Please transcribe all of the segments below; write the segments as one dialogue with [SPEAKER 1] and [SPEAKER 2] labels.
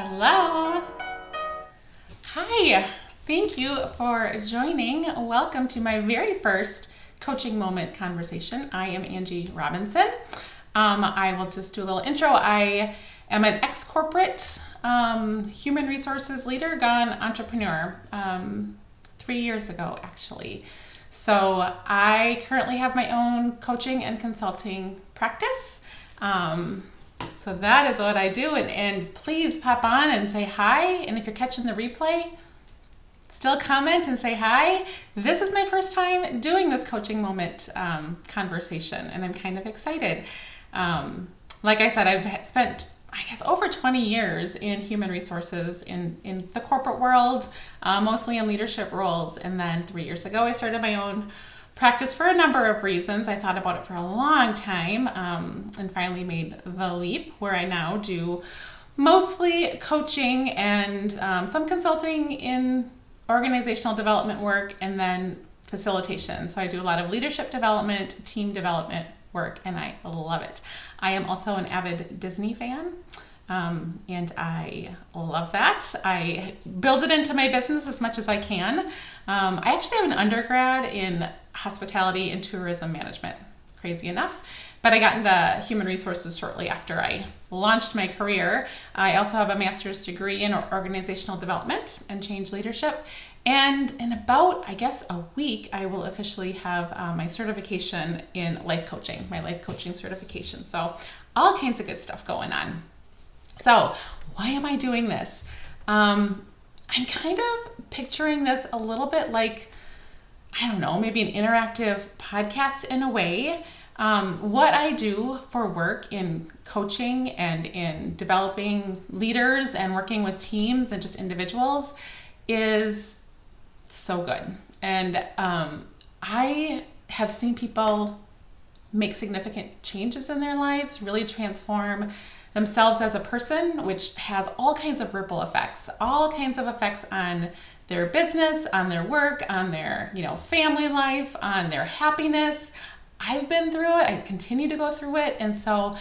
[SPEAKER 1] Hello. Hi. Thank you for joining. Welcome to my very first coaching moment conversation. I am Angie Robinson. I will just do a little intro. I am an ex-corporate human resources leader, gone entrepreneur 3 years ago, actually. So I currently have my own coaching and consulting practice. So that is what I do. And please pop on and say hi. And if you're catching the replay, still comment and say hi. This is my first time doing this coaching moment conversation, and I'm kind of excited. Like I said, I've spent, over 20 years in human resources in the corporate world, mostly in leadership roles. And then 3 years ago, I started my own practice for a number of reasons. I thought about it for a long time and finally made the leap where I now do mostly coaching and some consulting in organizational development work and then facilitation. So I do a lot of leadership development, team development work, and I love it. I am also an avid Disney fan. And I love that. I build it into my business as much as I can. I actually have an undergrad in hospitality and tourism management, crazy enough. But I got into human resources shortly after I launched my career. I also have a master's degree in organizational development and change leadership. And in about, a week, I will officially have my certification in life coaching, my life coaching certification. So all kinds of good stuff going on. So why am I doing this? I'm kind of picturing this a little bit like, maybe an interactive podcast in a way. What I do for work in coaching and in developing leaders and working with teams and just individuals is so good. And I have seen people make significant changes in their lives, really transform themselves as a person, which has all kinds of ripple effects, all kinds of effects on their business, on their work, on their, family life, on their happiness. I've been through it. I continue to go through it. And so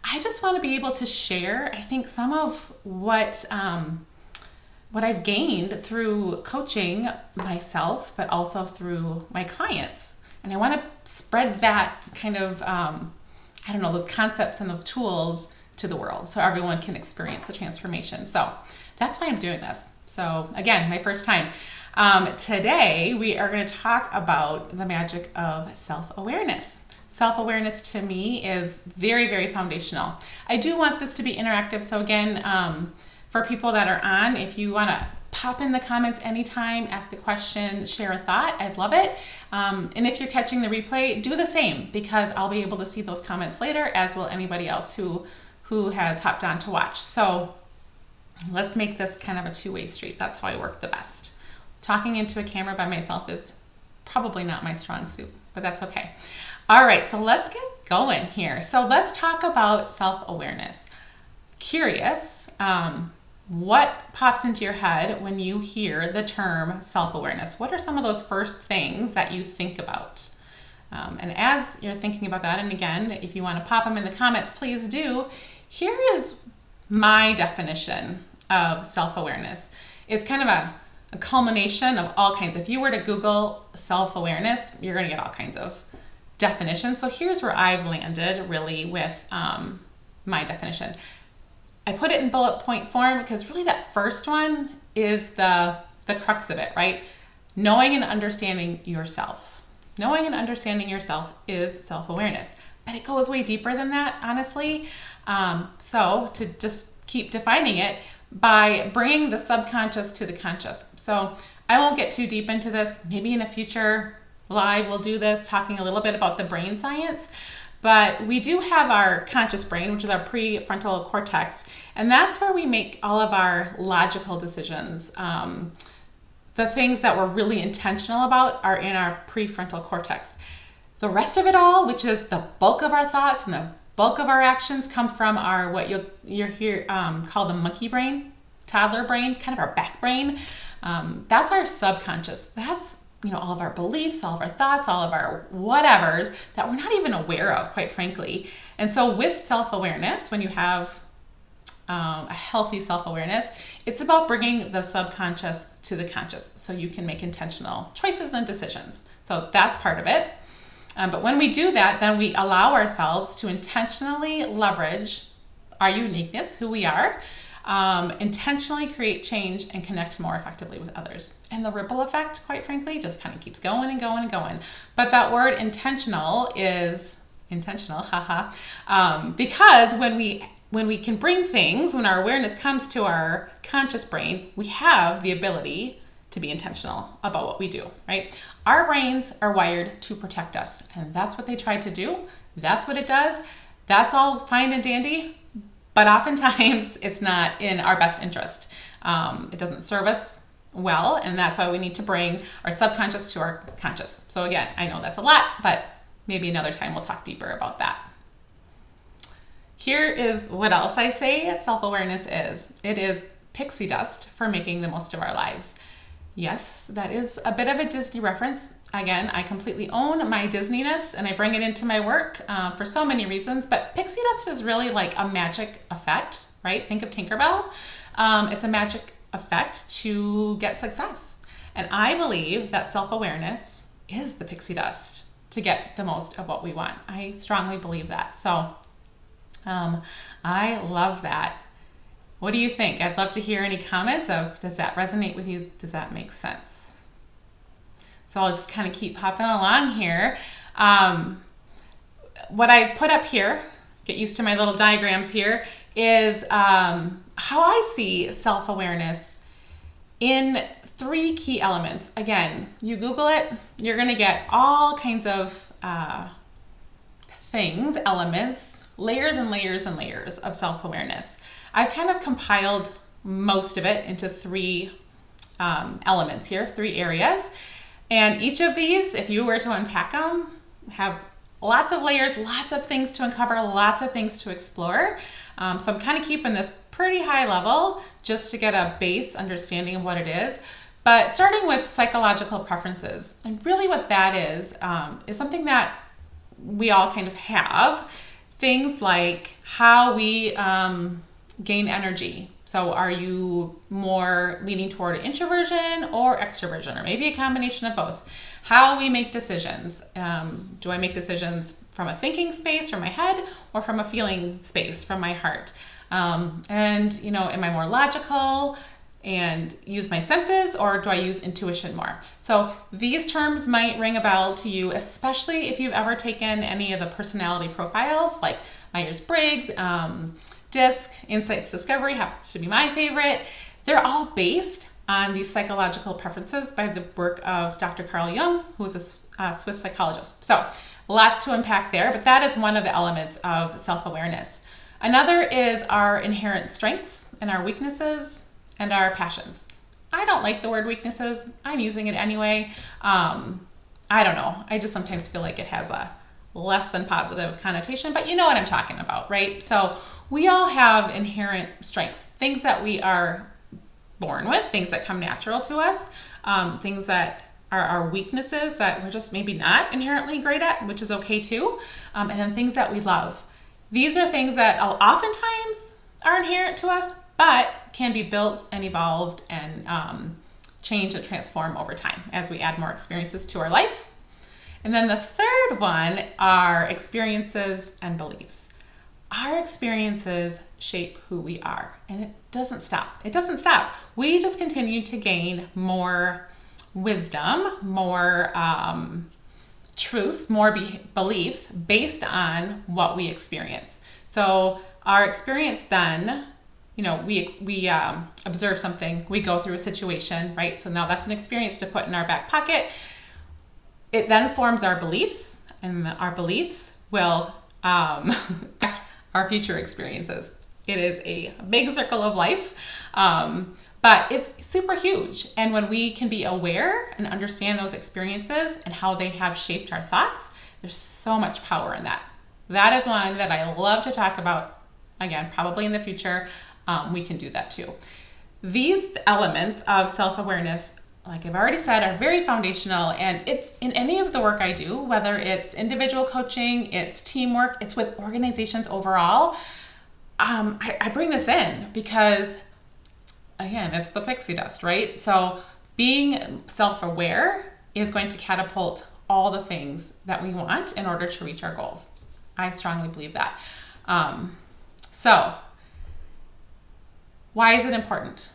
[SPEAKER 1] I just want to be able to share, I think, some of what I've gained through coaching myself, but also through my clients. And I want to spread that kind of, those concepts and those tools to the world so everyone can experience the transformation. So that's why I'm doing this. So again, my first time. Today, we are going to talk about the magic of self-awareness. Self-awareness to me is very, very foundational. I do want this to be interactive. So again, for people that are on, if you want to pop in the comments anytime, ask a question, share a thought, I'd love it. And if you're catching the replay, do the same because I'll be able to see those comments later, as will anybody else who has hopped on to watch. So let's make this kind of a two-way street. That's how I work the best. Talking into a camera by myself is probably not my strong suit, but that's okay. All right, so let's get going here. So let's talk about self-awareness. Curious, what pops into your head when you hear the term self-awareness? What are some of those first things that you think about? And as you're thinking about that, and again, if you want to pop them in the comments, please do. Here is my definition of self-awareness. It's kind of a culmination of all kinds. If you were to Google self-awareness, you're going to get all kinds of definitions. So here's where I've landed really with my definition. I put it in bullet point form because really that first one is the crux of it, right? Knowing and understanding yourself. Knowing and understanding yourself is self-awareness. But it goes way deeper than that, honestly. So to just keep defining it by bringing the subconscious to the conscious. So I won't get too deep into this. Maybe in a future live we'll do this, talking a little bit about the brain science. But we do have our conscious brain, which is our prefrontal cortex, and that's where we make all of our logical decisions. The things that we're really intentional about are in our prefrontal cortex. The rest of it all, which is the bulk of our thoughts and the bulk of our actions, come from our what you're here called the monkey brain, toddler brain, kind of our back brain. That's our subconscious. That's all of our beliefs, all of our thoughts, all of our whatevers that we're not even aware of, quite frankly. And so with self-awareness, when you have a healthy self-awareness, it's about bringing the subconscious to the conscious so you can make intentional choices and decisions. So that's part of it. But when we do that, then we allow ourselves to intentionally leverage our uniqueness, who we are, intentionally create change and connect more effectively with others. And the ripple effect, quite frankly, just kind of keeps going and going and going. But that word intentional is intentional, because when we can bring things, when our awareness comes to our conscious brain, we have the ability to be intentional about what we do, right? Our brains are wired to protect us, and that's what they tried to do. That's what it does. That's all fine and dandy, but oftentimes it's not in our best interest. It doesn't serve us well, and that's why we need to bring our subconscious to our conscious. So again, I know that's a lot, but maybe another time we'll talk deeper about that. Here is what else I say self-awareness is. It is pixie dust for making the most of our lives. Yes, that is a bit of a Disney reference. Again, I completely own my Disneyness and I bring it into my work for so many reasons, but pixie dust is really like a magic effect, right? Think of Tinkerbell. It's a magic effect to get success. And I believe that self-awareness is the pixie dust to get the most of what we want. I strongly believe that. So I love that. What do you think? I'd love to hear any comments of, does that resonate with you? Does that make sense? So I'll just kind of keep popping along here. What I put up here, get used to my little diagrams here, is how I see self-awareness in 3 key elements. Again, you Google it, you're going to get all kinds of things, elements, layers and layers and layers of self-awareness. I've kind of compiled most of it into 3 elements here, 3 areas. And each of these, if you were to unpack them, have lots of layers, lots of things to uncover, lots of things to explore. So I'm kind of keeping this pretty high level just to get a base understanding of what it is. But starting with psychological preferences, and really what that is something that we all kind of have. Things like how we gain energy. So are you more leaning toward introversion or extroversion, or maybe a combination of both? How we make decisions. Do I make decisions from a thinking space, from my head, or from a feeling space, from my heart? And, you know, am I more logical and use my senses, or do I use intuition more? So these terms might ring a bell to you, especially if you've ever taken any of the personality profiles like Myers-Briggs, DISC, Insights Discovery happens to be my favorite. They're all based on these psychological preferences by the work of Dr. Carl Jung, who is a Swiss psychologist. So lots to unpack there, but that is one of the elements of self-awareness. Another is our inherent strengths and our weaknesses and our passions. I don't like the word weaknesses. I'm using it anyway. I don't know. I just sometimes feel like it has a less than positive connotation, but you know what I'm talking about, right? So we all have inherent strengths, things that we are born with, things that come natural to us, things that are our weaknesses that we're just maybe not inherently great at, which is okay too, and then things that we love. These are things that oftentimes are inherent to us, but can be built and evolved and change and transform over time as we add more experiences to our life. And then the third one are experiences and beliefs. Our experiences shape who we are, and it doesn't stop. It doesn't stop. We just continue to gain more wisdom, more truths, more beliefs based on what we experience. So our experience then, you know, we observe something, we go through a situation, right? So now that's an experience to put in our back pocket. It then forms our beliefs, and our beliefs will affect our future experiences. It is a big circle of life, but it's super huge. And when we can be aware and understand those experiences and how they have shaped our thoughts, there's so much power in that. That is one that I love to talk about. Again, probably in the future, we can do that too. These elements of self-awareness, like I've already said, are very foundational, and it's in any of the work I do, whether it's individual coaching, it's teamwork, it's with organizations overall. I bring this in because, again, it's the pixie dust, right? So being self-aware is going to catapult all the things that we want in order to reach our goals. I strongly believe that. So why is it important?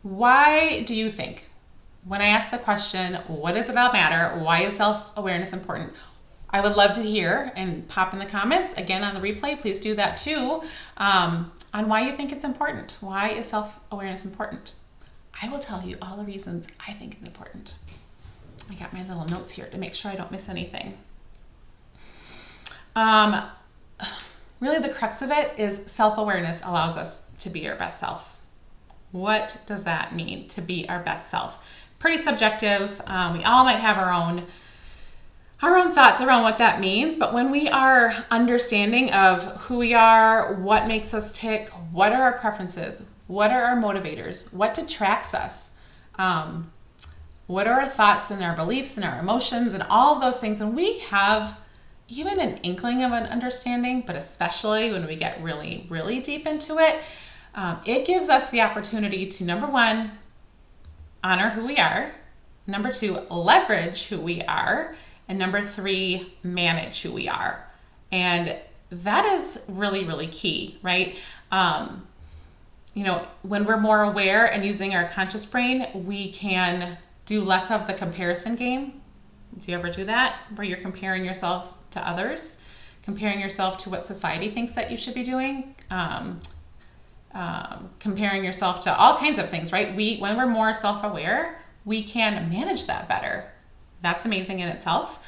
[SPEAKER 1] Why do you think, when I ask the question, what does it all matter? Why is self-awareness important? I would love to hear, and pop in the comments, again on the replay, please do that too, on why you think it's important. Why is self-awareness important? I will tell you all the reasons I think it's important. I got my little notes here to make sure I don't miss anything. Really the crux of it is self-awareness allows us to be our best self. What does that mean, to be our best self? Pretty subjective. We all might have our own thoughts around what that means, but when we are understanding of who we are, what makes us tick, what are our preferences, what are our motivators, what detracts us, what are our thoughts and our beliefs and our emotions and all of those things, when we have even an inkling of an understanding, but especially when we get really, really deep into it, it gives us the opportunity to, number one, honor who we are, number two, leverage who we are, and number three, manage who we are. And that is really, really key, right? When we're more aware and using our conscious brain, we can do less of the comparison game. Do you ever do that? Where you're comparing yourself to others, comparing yourself to what society thinks that you should be doing, comparing yourself to all kinds of things, right? When we're more self-aware, we can manage that better. That's amazing in itself.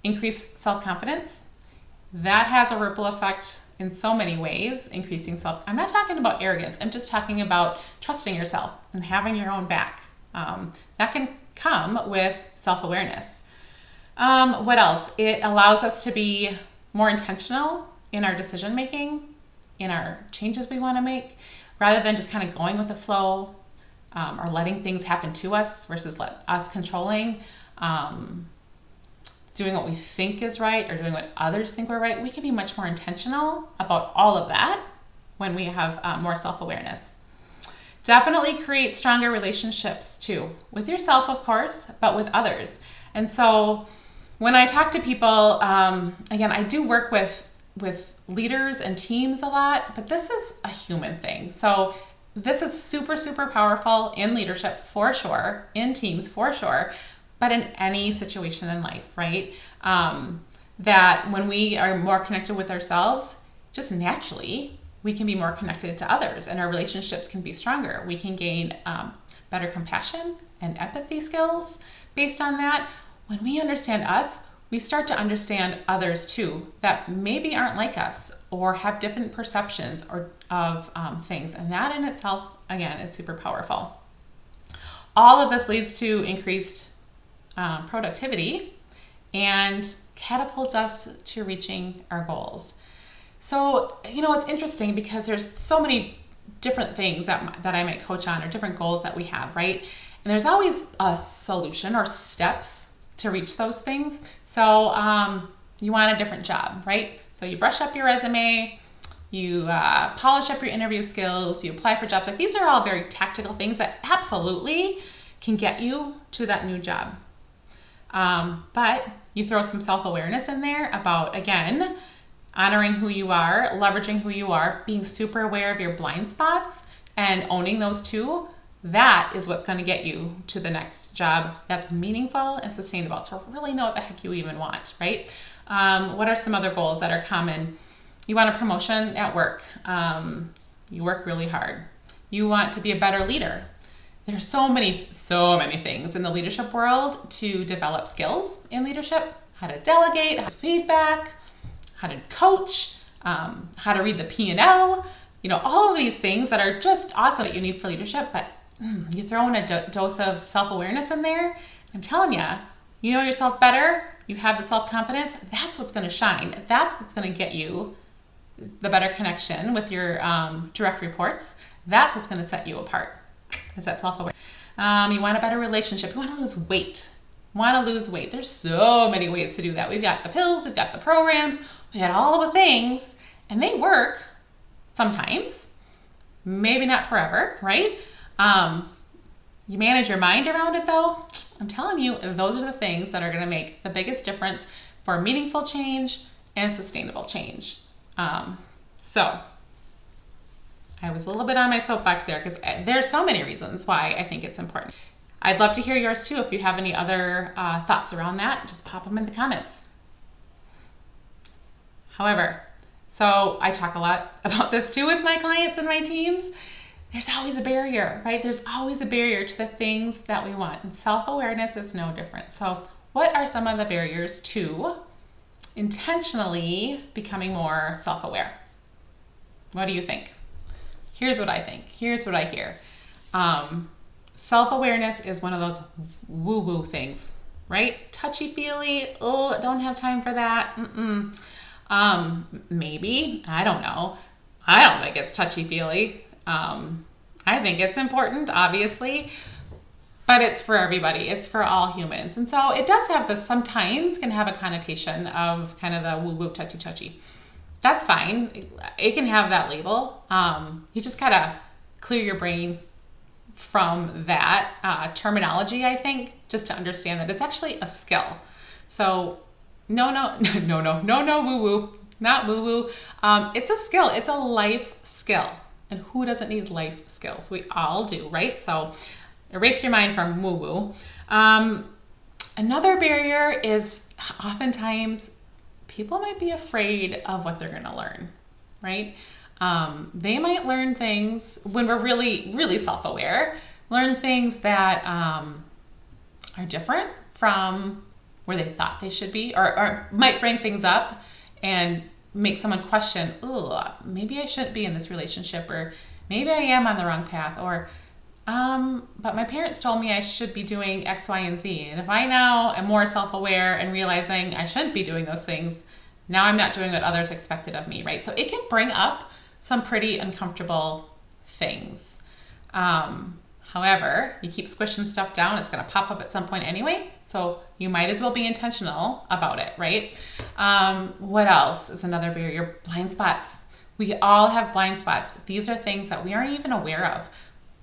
[SPEAKER 1] Increase self-confidence. That has a ripple effect in so many ways, increasing I'm not talking about arrogance. I'm just talking about trusting yourself and having your own back. That can come with self-awareness. What else? It allows us to be more intentional in our decision-making, in our changes we want to make, rather than just kind of going with the flow, or letting things happen to us versus us controlling, doing what we think is right or doing what others think we're right. We can be much more intentional about all of that when we have more self-awareness. Definitely create stronger relationships too, with yourself, of course, but with others. And so when I talk to people, again, I do work with leaders and teams a lot, but this is a human thing. So this is super, super powerful in leadership for sure, in teams for sure, but in any situation in life, right? That when we are more connected with ourselves, just naturally, we can be more connected to others and our relationships can be stronger. We can gain better compassion and empathy skills based on that. When we understand us, we start to understand others too that maybe aren't like us or have different perceptions of things. And that in itself, again, is super powerful. All of this leads to increased productivity and catapults us to reaching our goals. So, it's interesting because there's so many different things that I might coach on or different goals that we have, right? And there's always a solution or steps to reach those things. So you want a different job, right? So you brush up your resume, you polish up your interview skills, you apply for jobs. Like these are all very tactical things that absolutely can get you to that new job. But you throw some self-awareness in there about, again, honoring who you are, leveraging who you are, being super aware of your blind spots and owning those too. That is what's going to get you to the next job that's meaningful and sustainable, to really know what the heck you even want, right? What are some other goals that are common? You want a promotion at work. You work really hard. You want to be a better leader. There's so many things in the leadership world to develop skills in leadership, how to delegate, how to feedback, how to coach, how to read the P&L, all of these things that are just awesome that you need for leadership, but you throw in a dose of self-awareness in there, I'm telling you, you know yourself better, you have the self-confidence, that's what's going to shine. That's what's going to get you the better connection with your direct reports. That's what's going to set you apart, is that self-awareness. You want a better relationship. You want to lose weight. There's so many ways to do that. We've got the pills, we've got the programs, we got all the things, and they work, sometimes, maybe not forever, right? You manage your mind around it though. I'm telling you, those are the things that are going to make the biggest difference for meaningful change and sustainable change. So I was a little bit on my soapbox there because there's so many reasons why I think it's important. I'd love to hear yours too. If you have any other thoughts around that, just pop them in the comments. However, so I talk a lot about this too with my clients and my teams. There's always a barrier, right? There's always a barrier to the things that we want. And self-awareness is no different. So what are some of the barriers to intentionally becoming more self-aware? What do you think? Here's what I think. Here's what I hear. Self-awareness is one of those woo-woo things, right? Touchy-feely, oh, don't have time for that. Maybe, I don't know. I don't think it's touchy-feely. I think it's important, obviously, but it's for everybody. It's for all humans. And so it does have this, sometimes can have a connotation of kind of the woo-woo, touchy-touchy. That's fine. It can have that label. You just gotta clear your brain from that terminology, I think, just to understand that it's actually a skill. So no, woo-woo, not woo-woo. It's a skill. It's a life skill. And who doesn't need life skills? We all do, right? So erase your mind from woo-woo. Another barrier is oftentimes people might be afraid of what they're going to learn, right? They might learn things when we're really, really self-aware, learn things that are different from where they thought they should be, or might bring things up and make someone question, oh, maybe I shouldn't be in this relationship, or maybe I am on the wrong path, or but my parents told me I should be doing X, Y, and Z. And if I now am more self-aware and realizing I shouldn't be doing those things, now I'm not doing what others expected of me, right? So it can bring up some pretty uncomfortable things. However, you keep squishing stuff down, it's going to pop up at some point anyway. So you might as well be intentional about it, right? What else is another barrier? Blind spots. We all have blind spots. These are things that we aren't even aware of.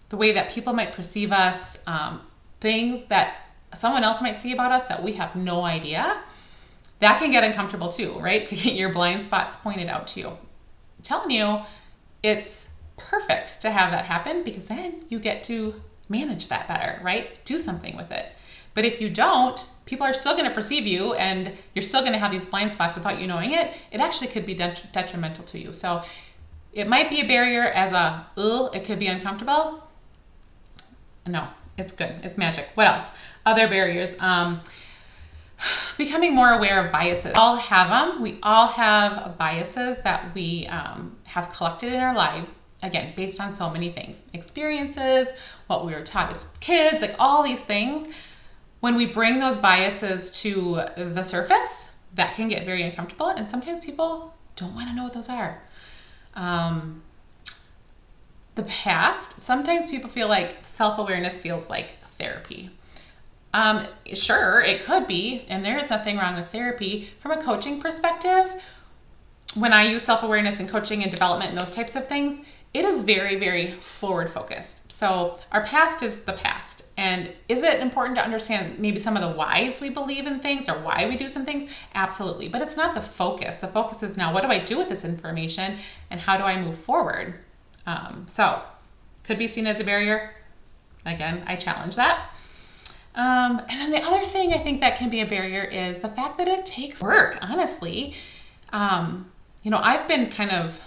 [SPEAKER 1] The way that people might perceive us, things that someone else might see about us that we have no idea. That can get uncomfortable too, right? To get your blind spots pointed out to you. I'm telling you, it's perfect to have that happen because then you get to manage that better, right? Do something with it. But if you don't, people are still going to perceive you and you're still going to have these blind spots without you knowing it. It actually could be detrimental to you. So it might be a barrier as a, it could be uncomfortable. No, it's good. It's magic. What else? Other barriers. Becoming more aware of biases. We all have them. We all have biases that we have collected in our lives. Again, based on so many things, experiences, what we were taught as kids, like all these things. When we bring those biases to the surface, that can get very uncomfortable. And sometimes people don't want to know what those are. The past, sometimes people feel like self-awareness feels like therapy. Sure, it could be, and there is nothing wrong with therapy. From a coaching perspective, when I use self-awareness and coaching and development and those types of things, it is very, very forward focused. So our past is the past. And is it important to understand maybe some of the whys we believe in things or why we do some things? Absolutely. But it's not the focus. The focus is now, what do I do with this information and how do I move forward? So could be seen as a barrier. Again, I challenge that. And then the other thing I think that can be a barrier is the fact that it takes work, honestly. I've been kind of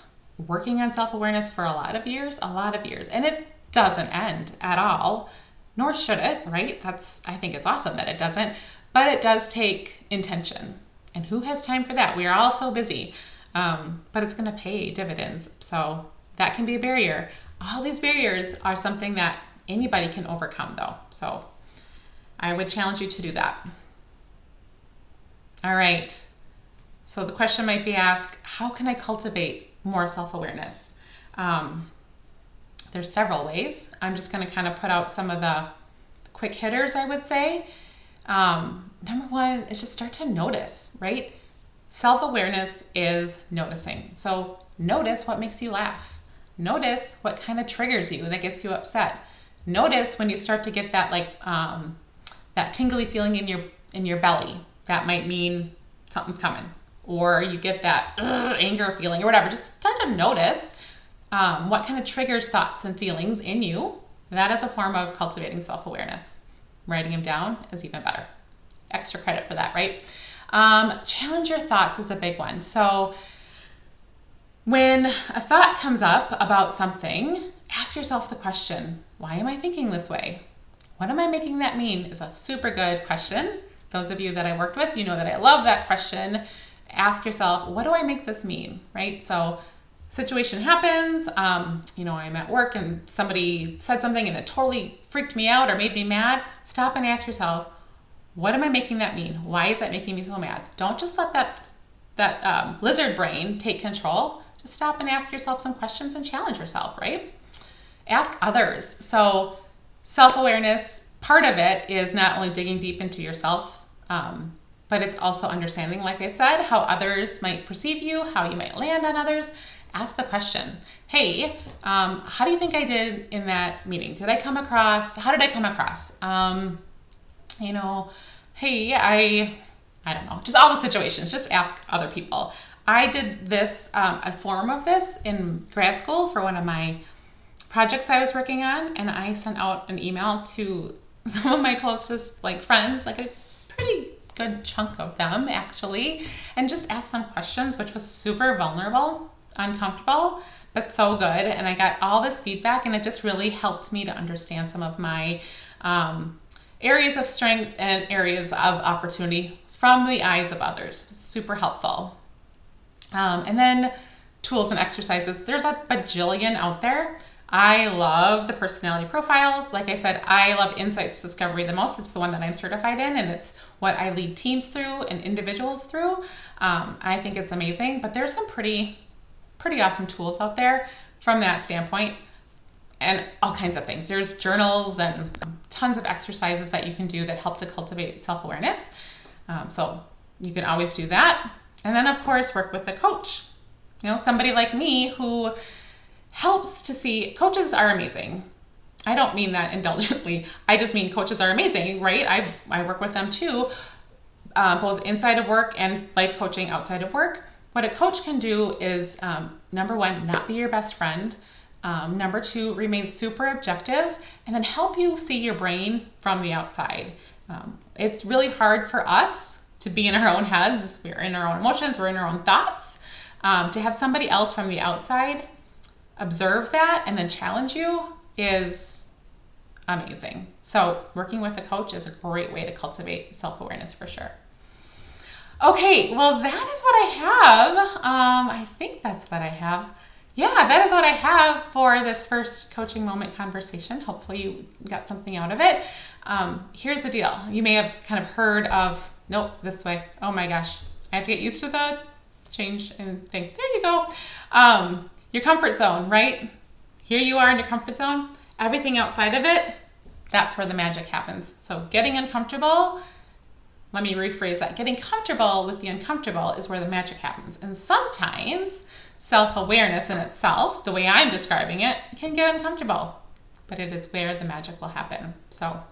[SPEAKER 1] working on self-awareness for a lot of years, and it doesn't end at all, nor should it, right? I think it's awesome that it doesn't, but it does take intention. And who has time for that? We are all so busy, but it's going to pay dividends. So that can be a barrier. All these barriers are something that anybody can overcome though. So I would challenge you to do that. All right. So the question might be asked, how can I cultivate more self-awareness? There's several ways. I'm just going to kind of put out some of the quick hitters, I would say. Number one is just start to notice, right? Self-awareness is noticing. So notice what makes you laugh. Notice what kind of triggers you, that gets you upset. Notice when you start to get that that tingly feeling in your belly. That might mean something's coming. Or you get that anger feeling or whatever. Just start to notice what kind of triggers thoughts and feelings in you. That is a form of cultivating self-awareness. Writing them down is even better. Extra credit for that, right? Challenge your thoughts is a big one. So when a thought comes up about something, ask yourself the question, why am I thinking this way? What am I making that mean? Is a super good question. Those of you that I worked with, you know that I love that question. Ask yourself, what do I make this mean, right? So situation happens, I'm at work and somebody said something and it totally freaked me out or made me mad. Stop and ask yourself, what am I making that mean? Why is that making me so mad? Don't just let that lizard brain take control. Just stop and ask yourself some questions and challenge yourself, right? Ask others. So self-awareness, part of it is not only digging deep into yourself, but it's also understanding, like I said, how others might perceive you, how you might land on others. Ask the question, hey, how do you think I did in that meeting? How did I come across? Hey, I don't know, just all the situations, just ask other people. I did this, a form of this in grad school for one of my projects I was working on, and I sent out an email to some of my closest friends, like a pretty good chunk of them actually, and just asked some questions, which was super vulnerable, uncomfortable, but so good. And I got all this feedback, and it just really helped me to understand some of my areas of strength and areas of opportunity from the eyes of others. Super helpful. And then tools and exercises. There's a bajillion out there. I love the personality profiles. Like I said, I love Insights Discovery the most. It's the one that I'm certified in, and it's what I lead teams through and individuals through. I think it's amazing, but there's some pretty awesome tools out there from that standpoint, and all kinds of things. There's journals and tons of exercises that you can do that help to cultivate self-awareness. So you can always do that. And then, of course, work with a coach. Somebody like me who helps to see, coaches are amazing. I don't mean that indulgently. I just mean coaches are amazing, right? I work with them too, both inside of work and life coaching outside of work. What a coach can do is, number one, not be your best friend. Number two, remain super objective, and then help you see your brain from the outside. It's really hard for us to be in our own heads. We're in our own emotions, we're in our own thoughts. To have somebody else from the outside observe that and then challenge you is amazing. So working with a coach is a great way to cultivate self-awareness for sure. Okay, well, that is what I have. I think that's what I have. Yeah, that is what I have for this first coaching moment conversation. Hopefully you got something out of it. Here's the deal. You may have kind of heard of, nope, this way. Oh my gosh, I have to get used to the change and think. There you go. Your comfort zone, right? Here you are in your comfort zone. Everything outside of it, that's where the magic happens. So getting uncomfortable, let me rephrase that. Getting comfortable with the uncomfortable is where the magic happens. And sometimes self-awareness in itself, the way I'm describing it, can get uncomfortable, but it is where the magic will happen. So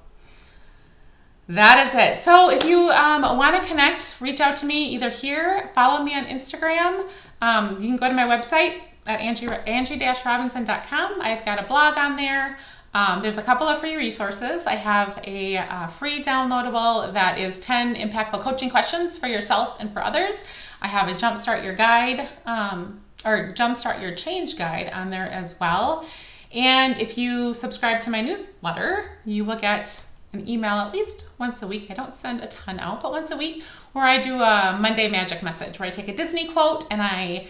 [SPEAKER 1] that is it. So if you want to connect, reach out to me either here, follow me on Instagram. You can go to my website at angie-robinson.com. I've got a blog on there. There's a couple of free resources. I have a free downloadable that is 10 impactful coaching questions for yourself and for others. I have a Jumpstart Your Guide, or Jumpstart Your Change Guide on there as well. And if you subscribe to my newsletter, you will get an email at least once a week. I don't send a ton out, but once a week, where I do a Monday Magic Message, where I take a Disney quote and I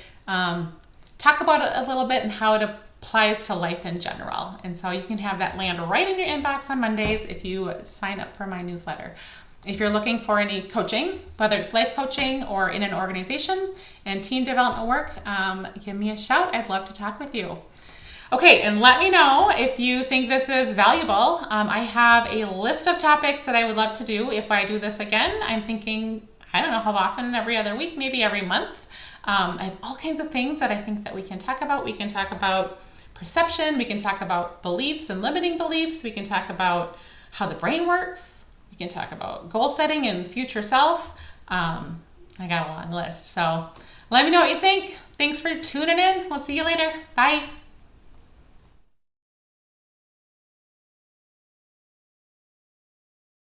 [SPEAKER 1] talk about it a little bit and how it applies to life in general. And so you can have that land right in your inbox on Mondays if you sign up for my newsletter. If you're looking for any coaching, whether it's life coaching or in an organization and team development work, give me a shout. I'd love to talk with you. Okay, and let me know if you think this is valuable. I have a list of topics that I would love to do if I do this again. I'm thinking, I don't know how often, every other week, maybe every month. I have all kinds of things that I think that we can talk about. We can talk about perception. We can talk about beliefs and limiting beliefs. We can talk about how the brain works. We can talk about goal setting and future self. I got a long list. So let me know what you think. Thanks for tuning in. We'll see you later. Bye.